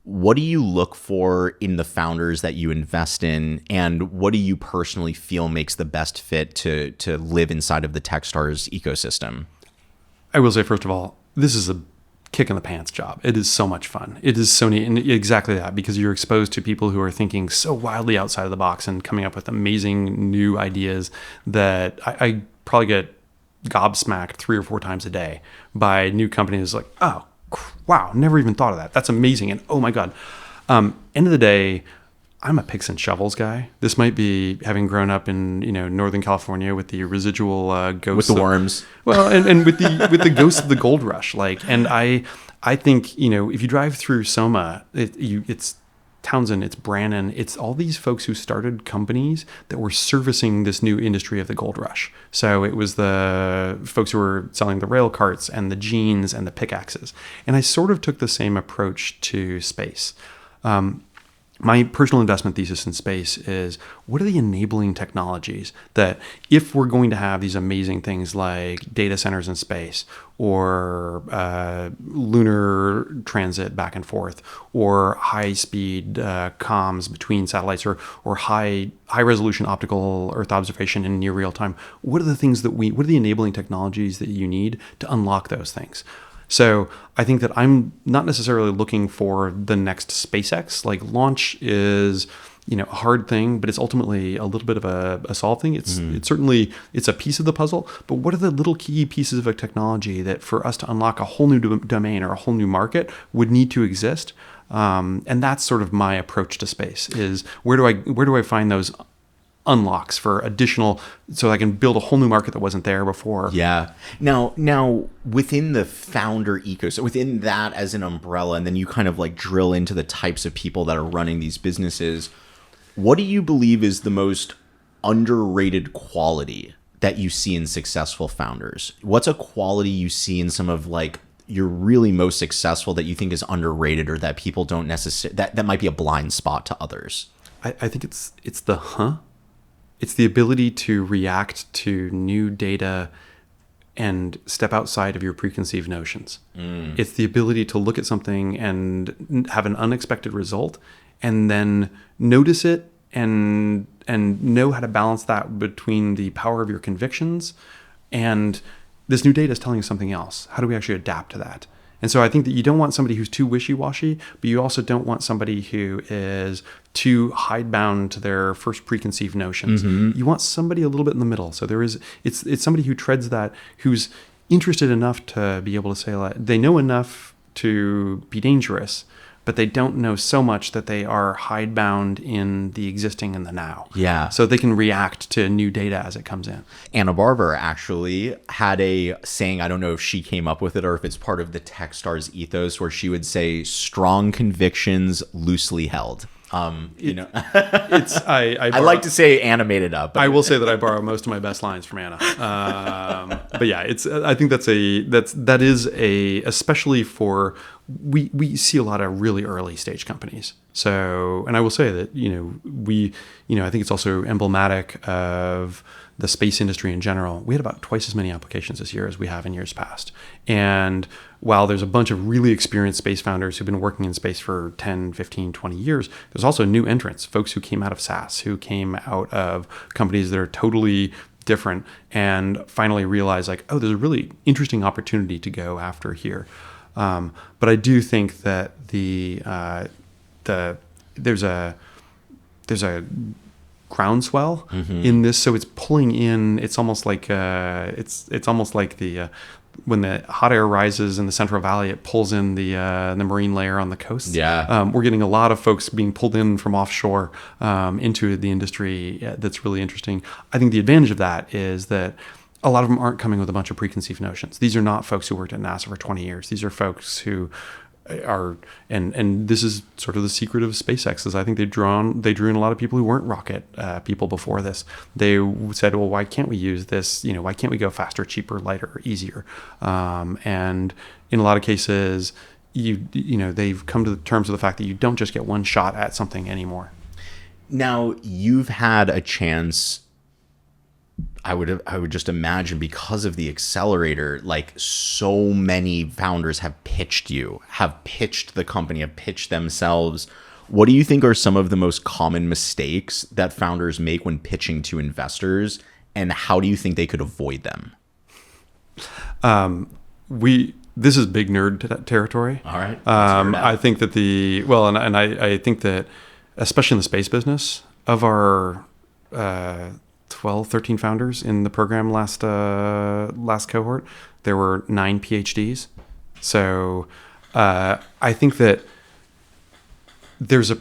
What do you look for in the founders that you invest in, and what do you personally feel makes the best fit to live inside of the Techstars ecosystem? I will say, first of all, this is a kick in the pants job. It is so much fun. It is so neat, and exactly that, because you're exposed to people who are thinking so wildly outside of the box and coming up with amazing new ideas that I probably get gobsmacked 3 or 4 times a day by new companies like, oh, wow, never even thought of that. That's amazing. And oh my God. End of the day, I'm a picks and shovels guy. This might be having grown up in, Northern California with the residual ghosts. With the worms. Well, and with the ghosts of the gold rush. And I think, if you drive through Soma, it's Townsend, it's Brannon, it's all these folks who started companies that were servicing this new industry of the gold rush. So it was the folks who were selling the rail carts and the jeans and the pickaxes. And I sort of took the same approach to space. My personal investment thesis in space is, what are the enabling technologies that, if we're going to have these amazing things like data centers in space or lunar transit back and forth or high-speed comms between satellites or high-resolution optical Earth observation in near real time, what are the enabling technologies that you need to unlock those things? So I think that I'm not necessarily looking for the next SpaceX. Like, launch is, a hard thing, but it's ultimately a little bit of a solved thing. It's certainly a piece of the puzzle. But what are the little key pieces of a technology that, for us to unlock a whole new domain or a whole new market, would need to exist? And that's sort of my approach to space. Is where do I find those unlocks for additional, so I can build a whole new market that wasn't there before. Yeah. Now within the founder ecosystem, within that as an umbrella, and then you kind of like drill into the types of people that are running these businesses, what do you believe is the most underrated quality that you see in successful founders? What's a quality you see in some of like you're really most successful that you think is underrated, or that people don't necessarily, that might be a blind spot to others? I think it's It's the ability to react to new data and step outside of your preconceived notions. It's the ability to look at something and have an unexpected result, and then notice it and know how to balance that between the power of your convictions and this new data is telling you something else. How do we actually adapt to that? And so I think that you don't want somebody who's too wishy-washy, but you also don't want somebody who is too hidebound to their first preconceived notions. You want somebody a little bit in the middle. So it's somebody who treads that, who's interested enough to be able to say, like, they know enough to be dangerous, but they don't know so much that they are hidebound in the existing and the now. Yeah. So they can react to new data as it comes in. Anna Barber actually had a saying, I don't know if she came up with it or if it's part of the Techstars ethos, where she would say, strong convictions loosely held. It's I like to say animated up. But I will say that I borrow most of my best lines from Anna. But yeah, I think that is especially for we see a lot of really early stage companies. So, and I will say that I think it's also emblematic of the space industry in general. We had about twice as many applications this year as we have in years past. And while there's a bunch of really experienced space founders who've been working in space for 10, 15, 20 years, there's also new entrants, folks who came out of SaaS, who came out of companies that are totally different and finally realized, like, oh, there's a really interesting opportunity to go after here. But I do think that there's a groundswell in this, so it's pulling in. It's almost like when the hot air rises in the Central Valley, it pulls in the marine layer on the coast. Yeah, we're getting a lot of folks being pulled in from offshore into the industry. That's really interesting. I think the advantage of that is that a lot of them aren't coming with a bunch of preconceived notions. These are not folks who worked at NASA for 20 years. These are folks who are, and this is sort of the secret of SpaceX, is I think they drew in a lot of people who weren't rocket people before this. They said, well, why can't we use this? Why can't we go faster, cheaper, lighter, easier? And in a lot of cases, they've come to the terms of the fact that you don't just get one shot at something anymore. Now, you've had a chance, I would just imagine, because of the accelerator, like, so many founders have pitched the company, have pitched themselves. What do you think are some of the most common mistakes that founders make when pitching to investors, and how do you think they could avoid them? This is big nerd territory. All right. I think that I think that, especially in the space business, of our 12, 13 founders in the program last cohort, there were 9 PhDs. So I think that there's a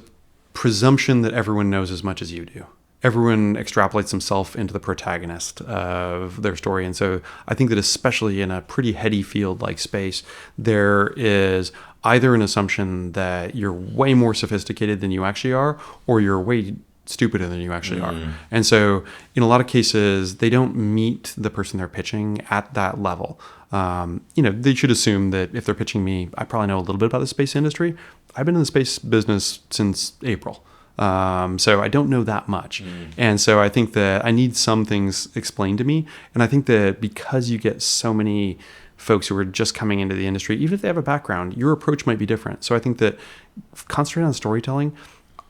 presumption that everyone knows as much as you do. Everyone extrapolates himself into the protagonist of their story. And so I think that especially in a pretty heady field like space, there is either an assumption that you're way more sophisticated than you actually are, or you're way stupider than you actually are. And so in a lot of cases, they don't meet the person they're pitching at that level. They should assume that if they're pitching me, I probably know a little bit about the space industry. I've been in the space business since April. So I don't know that much. And so I think that I need some things explained to me. And I think that because you get so many folks who are just coming into the industry, even if they have a background, your approach might be different. So I think that concentrate on storytelling.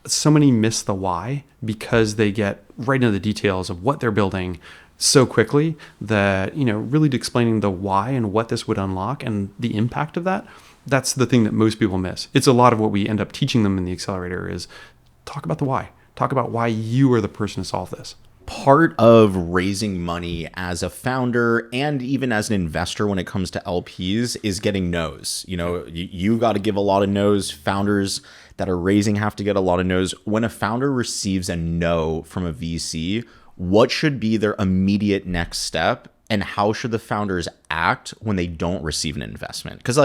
So many miss the why because they get right into the details of what they're building so quickly that, really explaining the why and what this would unlock and the impact of that, that's the thing that most people miss. It's a lot of what we end up teaching them in the accelerator is talk about the why. Talk about why you are the person to solve this. Part of raising money as a founder and even as an investor when it comes to LPs is getting no's. You've got to give a lot of no's. Founders that are raising have to get a lot of no's. When a founder receives a no from a VC, what should be their immediate next step? And how should the founders act when they don't receive an investment? Because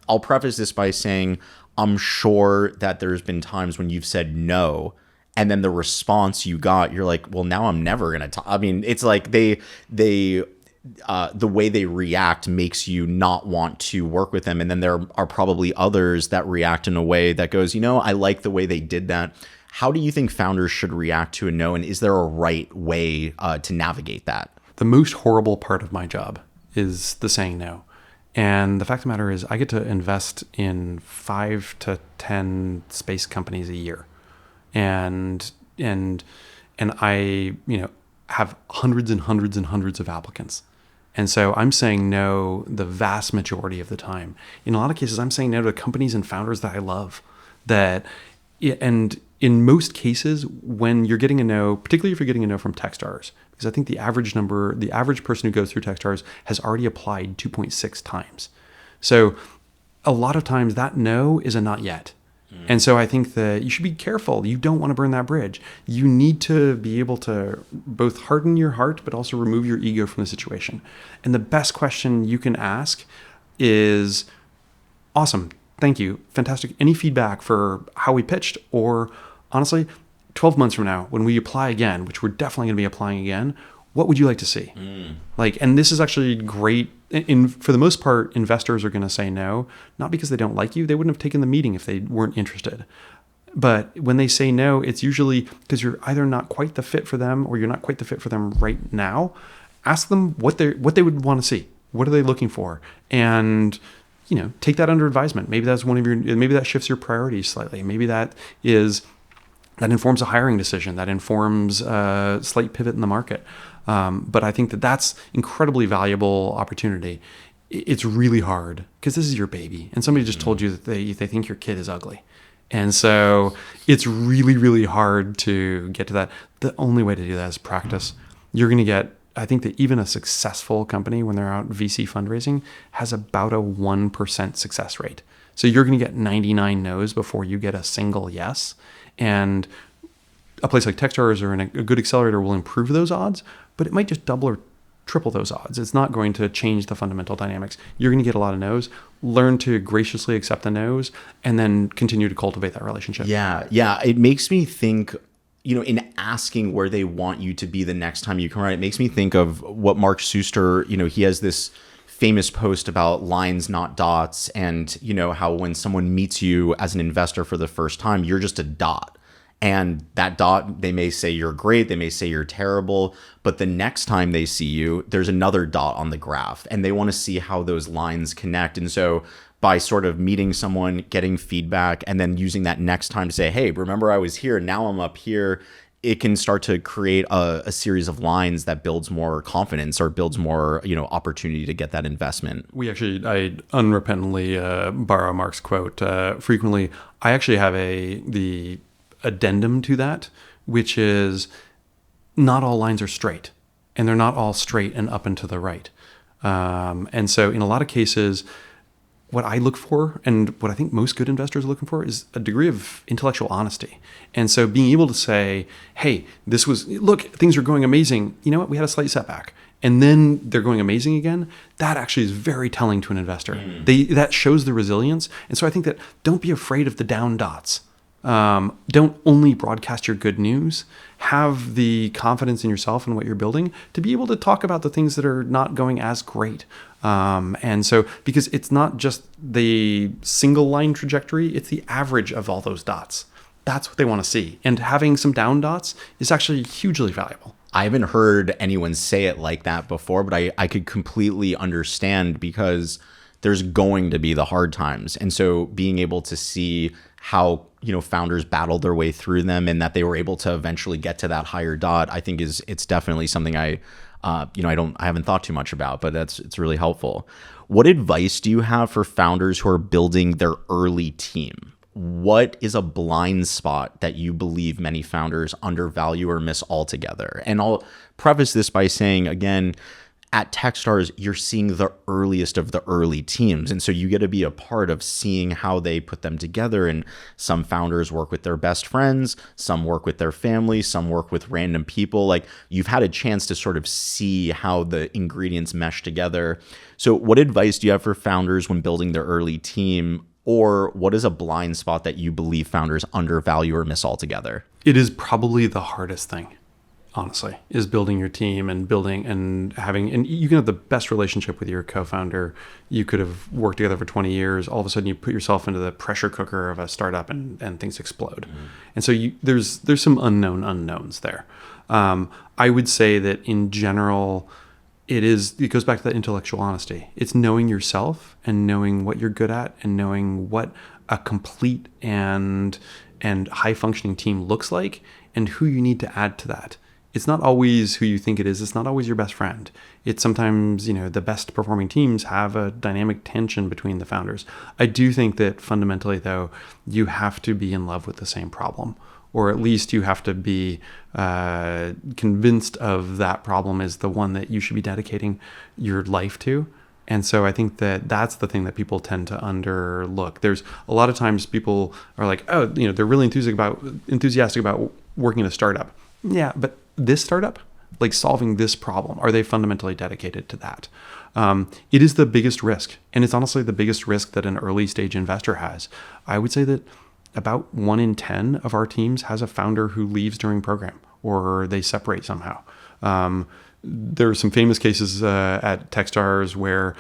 I'll preface this by saying, I'm sure that there's been times when you've said no, and then the response you got, you're like, well, now I'm never going to talk. I mean, it's like the way they react makes you not want to work with them. And then there are probably others that react in a way that goes, I like the way they did that. How do you think founders should react to a no? And is there a right way to navigate that? The most horrible part of my job is the saying no. And the fact of the matter is I get to invest in 5 to 10 space companies a year. And I, have hundreds and hundreds and hundreds of applicants. And so I'm saying no the vast majority of the time. In a lot of cases, I'm saying no to companies and founders that I love. And in most cases, when you're getting a no, particularly if you're getting a no from Techstars, because I think the average person who goes through Techstars has already applied 2.6 times. So a lot of times that no is a not yet. And so I think that you should be careful. You don't want to burn that bridge. You need to be able to both harden your heart, but also remove your ego from the situation. And the best question you can ask is, awesome, thank you, fantastic. Any feedback for how we pitched? Or honestly, 12 months from now, when we apply again, which we're definitely going to be applying again, what would you like to see? And this is actually great. For the most part, investors are going to say no, not because they don't like you. They wouldn't have taken the meeting if they weren't interested. But when they say no, it's usually because you're either not quite the fit for them or you're not quite the fit for them right now. Ask them what they would want to see. What are they looking for? And take that under advisement. Maybe that's maybe that shifts your priorities slightly. Maybe that informs a hiring decision. That informs a slight pivot in the market. But I think that's incredibly valuable opportunity. It's really hard because this is your baby, and somebody just told you that they think your kid is ugly, and so it's really, really hard to get to that. The only way to do that is practice. You're going to get. I think that even a successful company, when they're out VC fundraising, has about a 1% success rate. So you're going to get 99 no's before you get a single yes, and a place like Techstars or a good accelerator will improve those odds, but it might just double or triple those odds. It's not going to change the fundamental dynamics. You're going to get a lot of no's. Learn to graciously accept the no's and then continue to cultivate that relationship. Yeah. It makes me think, in asking where they want you to be the next time you come around, it makes me think of what Mark Suster, he has this famous post about lines, not dots, and, how when someone meets you as an investor for the first time, you're just a dot. And that dot, they may say you're great, they may say you're terrible, but the next time they see you, there's another dot on the graph, and they want to see how those lines connect. And so by sort of meeting someone, getting feedback, and then using that next time to say, hey, remember I was here, now I'm up here, it can start to create a series of lines that builds more confidence or builds more, opportunity to get that investment. I unrepentantly borrow Mark's quote frequently. I actually have the addendum to that, which is not all lines are straight, and they're not all straight and up and to the right. And so in a lot of cases, what I look for and what I think most good investors are looking for is a degree of intellectual honesty. And so being able to say, hey, look, things are going amazing. You know what? We had a slight setback. And then they're going amazing again. That actually is very telling to an investor. That shows the resilience. And so I think that don't be afraid of the down dots. Don't only broadcast your good news. Have the confidence in yourself and what you're building to be able to talk about the things that are not going as great. And so, because it's not just the single line trajectory, it's the average of all those dots. That's what they want to see. And having some down dots is actually hugely valuable. I haven't heard anyone say it like that before, but I could completely understand because there's going to be the hard times. And so being able to see how, founders battled their way through them and that they were able to eventually get to that higher dot, I think it's definitely something I haven't thought too much about, but it's really helpful. What advice do you have for founders who are building their early team? What is a blind spot that you believe many founders undervalue or miss altogether? And I'll preface this by saying, again, at Techstars, you're seeing the earliest of the early teams. And so you get to be a part of seeing how they put them together. And some founders work with their best friends, some work with their family, some work with random people. Like, you've had a chance to sort of see how the ingredients mesh together. So what advice do you have for founders when building their early team? Or what is a blind spot that you believe founders undervalue or miss altogether? It is probably the hardest thing, honestly, is building your team and and you can have the best relationship with your co-founder. You could have worked together for 20 years. All of a sudden you put yourself into the pressure cooker of a startup and things explode. And so there's some unknowns there. I would say that in general, it goes back to that intellectual honesty. It's knowing yourself and knowing what you're good at and knowing what a complete and high functioning team looks like and who you need to add to that. It's not always who you think it is. It's not always your best friend. It's sometimes, the best performing teams have a dynamic tension between the founders. I do think that fundamentally, though, you have to be in love with the same problem, or at least you have to be convinced of that problem is the one that you should be dedicating your life to. And so I think that that's the thing that people tend to underlook. There's a lot of times people are like, oh, they're really enthusiastic about working in a startup. Yeah, but this startup, like solving this problem, are they fundamentally dedicated to that? It is the biggest risk. And it's honestly the biggest risk that an early stage investor has. I would say that about 1 in 10 of our teams has a founder who leaves during program or they separate somehow. There are some famous cases at Techstars where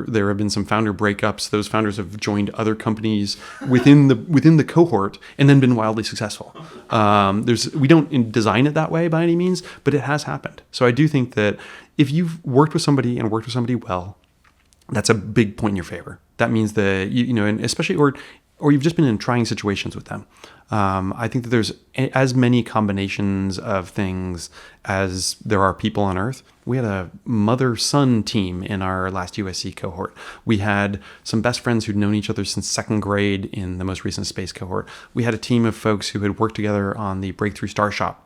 there have been some founder breakups. Those founders have joined other companies within the cohort and then been wildly successful. We don't design it that way by any means, but it has happened. So I do think that if you've worked with somebody and worked with somebody well, that's a big point in your favor. That means that and especially or you've just been in trying situations with them. I think that there's as many combinations of things as there are people on Earth. We had a mother-son team in our last USC cohort. We had some best friends who'd known each other since second grade in the most recent space cohort. We had a team of folks who had worked together on the Breakthrough Starshot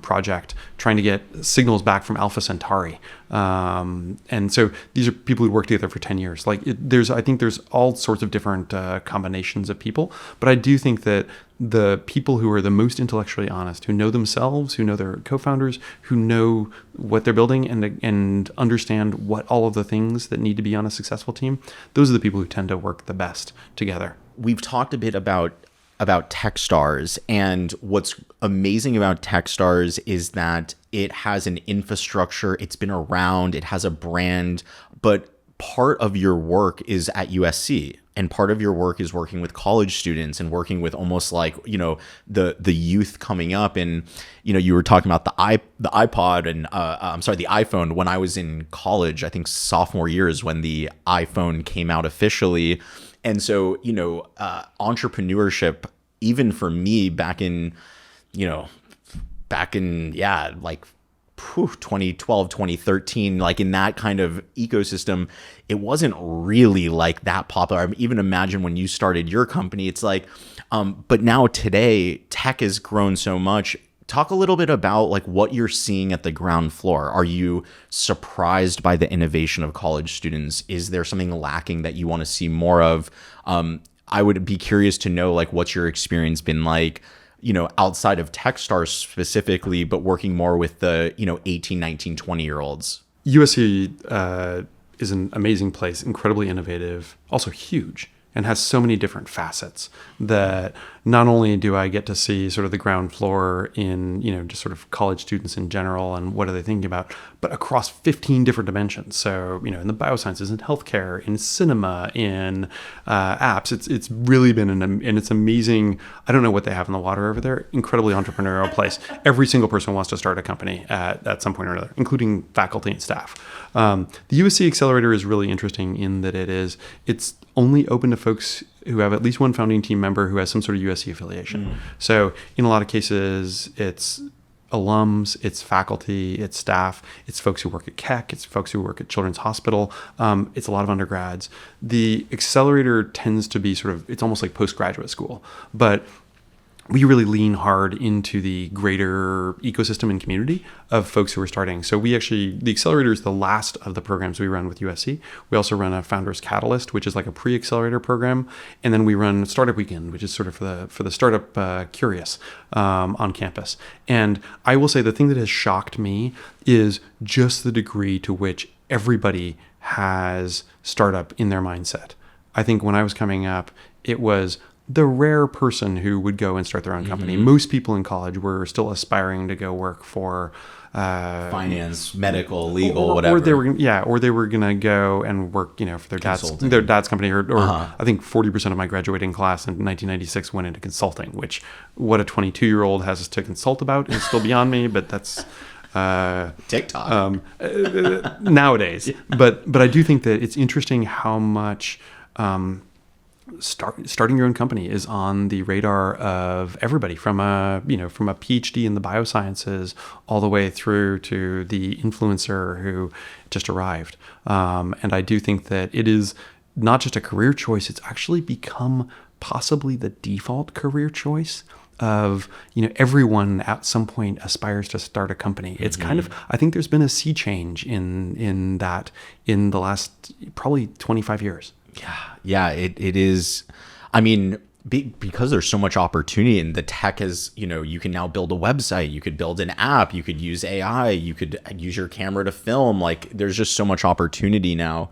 project, trying to get signals back from Alpha Centauri. And so these are people who worked together for 10 years. I think there's all sorts of different combinations of people, but I do think that the people who are the most intellectually honest, who know themselves, who know their co-founders, who know what they're building and understand what all of the things that need to be on a successful team, those are the people who tend to work the best together. We've talked a bit about Techstars, and what's amazing about Techstars is that it has an infrastructure, it's been around, it has a brand, but part of your work is at USC. And part of your work is working with college students and working with almost like, the youth coming up. And, you were talking about the iPod and the iPhone. When I was in college, I think sophomore year is when the iPhone came out officially. And so, entrepreneurship, even for me back in 2012, 2013, like in that kind of ecosystem, it wasn't really like that popular. I mean, even imagine when you started your company, it's like, but now today tech has grown so much. Talk a little bit about like what you're seeing at the ground floor. Are you surprised by the innovation of college students? Is there something lacking that you want to see more of? I would be curious to know like what's your experience been like, outside of Techstars specifically, but working more with the, 18, 19, 20-year-olds. USC is an amazing place, incredibly innovative, also huge, and has so many different facets that not only do I get to see sort of the ground floor in, just sort of college students in general and what are they thinking about, but across 15 different dimensions. So, in the biosciences, in healthcare, in cinema, in apps, it's really been and it's amazing. I don't know what they have in the water over there. Incredibly entrepreneurial place. Every single person wants to start a company at some point or another, including faculty and staff. The USC Accelerator is really interesting in that it's only open to folks who have at least one founding team member who has some sort of USC affiliation. So in a lot of cases, it's alums, it's faculty, it's staff, it's folks who work at Keck, it's folks who work at Children's Hospital, it's a lot of undergrads. The accelerator tends to be it's almost like postgraduate school, but we really lean hard into the greater ecosystem and community of folks who are starting. So the accelerator is the last of the programs we run with USC. We also run a Founders Catalyst, which is like a pre-accelerator program. And then we run Startup Weekend, which is sort of for the startup curious on campus. And I will say the thing that has shocked me is just the degree to which everybody has startup in their mindset. I think when I was coming up, it was the rare person who would go and start their own company. Most people in college were still aspiring to go work for finance, medical, legal, whatever. Or they were gonna go and work, for their dad's company. Or I think 40% of my graduating class in 1996 went into consulting. Which, what a 22-year-old has to consult about is still beyond me. But that's TikTok. Nowadays. But I do think that it's interesting how much starting your own company is on the radar of everybody, from a PhD in the biosciences all the way through to the influencer who just arrived. And I do think that it is not just a career choice; it's actually become possibly the default career choice of, everyone at some point aspires to start a company. It's kind of, I think there's been a sea change in that in the last probably 25 years. Yeah, it is. I mean, because there's so much opportunity, and the tech is, you can now build a website, you could build an app, you could use AI, you could use your camera to film. Like, there's just so much opportunity now.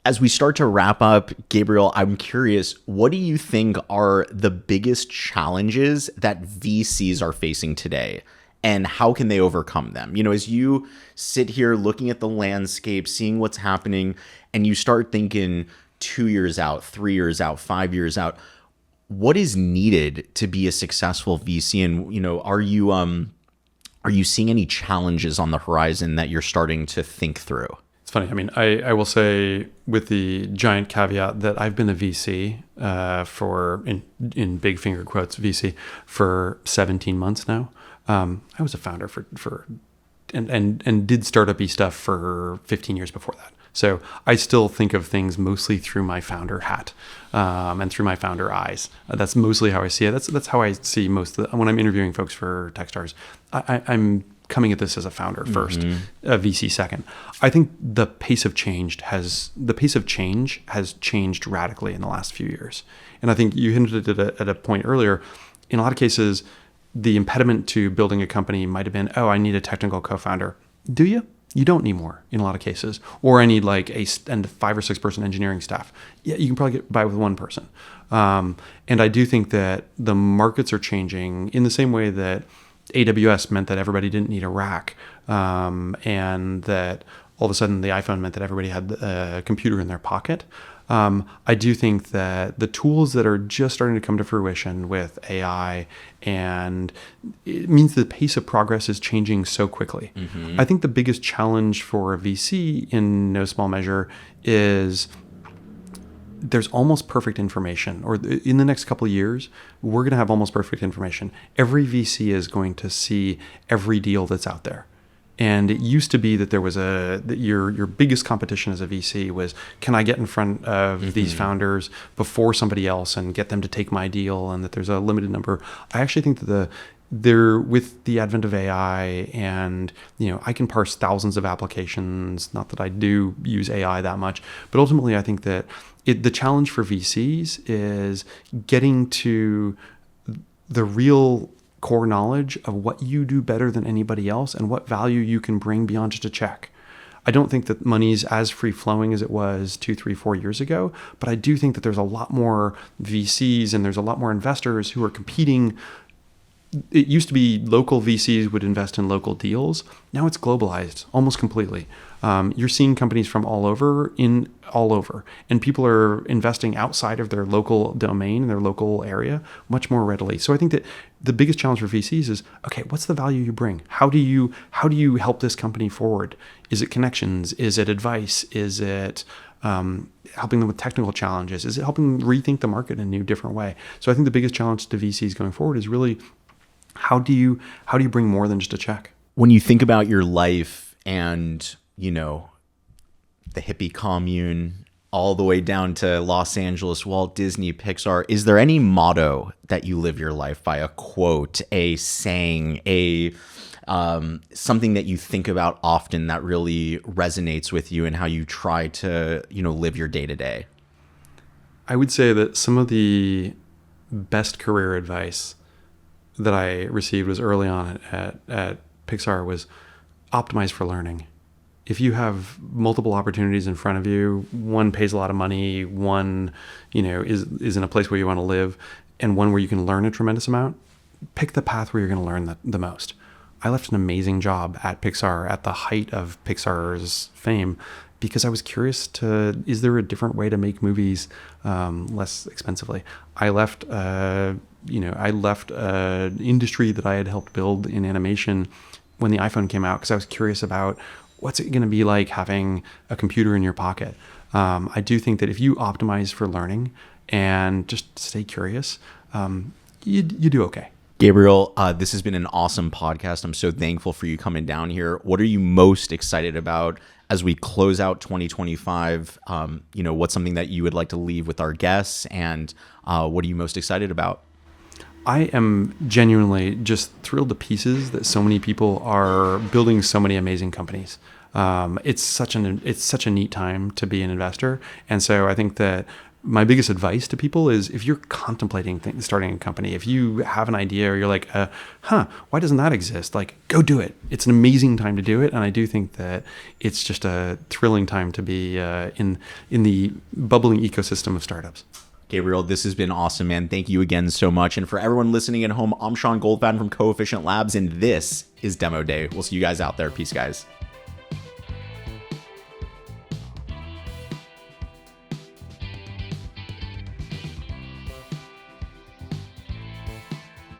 As we start to wrap up, Gabriel, I'm curious, what do you think are the biggest challenges that VCs are facing today? And how can they overcome them? As you sit here looking at the landscape, seeing what's happening, and you start thinking 2 years out, 3 years out, 5 years out, what is needed to be a successful VC? And, are you seeing any challenges on the horizon that you're starting to think through? It's funny. I mean, I will say, with the giant caveat, that I've been a VC for, in big finger quotes, VC for 17 months now. I was a founder for and did startup-y stuff for 15 years before that. So I still think of things mostly through my founder hat and through my founder eyes. That's mostly how I see it. That's how I see when I'm interviewing folks for Techstars. I'm coming at this as a founder first, a VC second. I think the pace of change has changed radically in the last few years. And I think you hinted at a point earlier. In a lot of cases, the impediment to building a company might have been, I need a technical co-founder. Do you? You don't need more in a lot of cases. Or I need like a 5 or 6 person engineering staff. Yeah, you can probably get by with one person. And I do think that the markets are changing in the same way that AWS meant that everybody didn't need a rack, and that all of a sudden the iPhone meant that everybody had a computer in their pocket. I do think that the tools that are just starting to come to fruition with AI, and it means the pace of progress is changing so quickly. I think the biggest challenge for a VC, in no small measure, is there's almost perfect information, or in the next couple of years, we're going to have almost perfect information. Every VC is going to see every deal that's out there. And it used to be that there was your biggest competition as a VC was, can I get in front of these founders before somebody else and get them to take my deal, and that there's a limited number. I actually think that with the advent of AI, and I can parse thousands of applications, not that I do use AI that much, but ultimately I think that the challenge for VCs is getting to the real core knowledge of what you do better than anybody else and what value you can bring beyond just a check. I don't think that money's as free flowing as it was 2, 3, 4 years ago, but I do think that there's a lot more VCs and there's a lot more investors who are competing. It used to be local VCs would invest in local deals. Now it's globalized almost completely. You're seeing companies from all over, and people are investing outside of their local domain, their local area, much more readily. So I think that the biggest challenge for VCs is, okay, what's the value you bring? How do you help this company forward? Is it connections? Is it advice? Is it helping them with technical challenges? Is it helping them rethink the market in a new, different way? So I think the biggest challenge to VCs going forward is really, how do you bring more than just a check? When you think about your life and, the hippie commune, all the way down to Los Angeles, Walt Disney, Pixar, is there any motto that you live your life by? A quote, a saying, something that you think about often that really resonates with you and how you try to, live your day to day? I would say that some of the best career advice that I received was early on at Pixar was optimize for learning. If you have multiple opportunities in front of you, one pays a lot of money, one, is in a place where you want to live, and one where you can learn a tremendous amount, pick the path where you're going to learn the most. I left an amazing job at Pixar at the height of Pixar's fame because I was curious is there a different way to make movies less expensively? I left an industry that I had helped build in animation when the iPhone came out because I was curious about what's it going to be like having a computer in your pocket. I do think that if you optimize for learning and just stay curious, you do okay. Gabriel, this has been an awesome podcast. I'm so thankful for you coming down here. What are you most excited about as we close out 2025? What's something that you would like to leave with our guests, and what are you most excited about? I am genuinely just thrilled to pieces that so many people are building so many amazing companies. It's such a neat time to be an investor, and so I think that my biggest advice to people is if you're contemplating starting a company, if you have an idea or you're like, why doesn't that exist? Like, go do it. It's an amazing time to do it. And I do think that it's just a thrilling time to be in the bubbling ecosystem of startups. Gabriel, this has been awesome, man. Thank you again so much. And for everyone listening at home, I'm Sean Goldfaden from Coefficient Labs, and this is Demo Day. We'll see you guys out there. Peace, guys.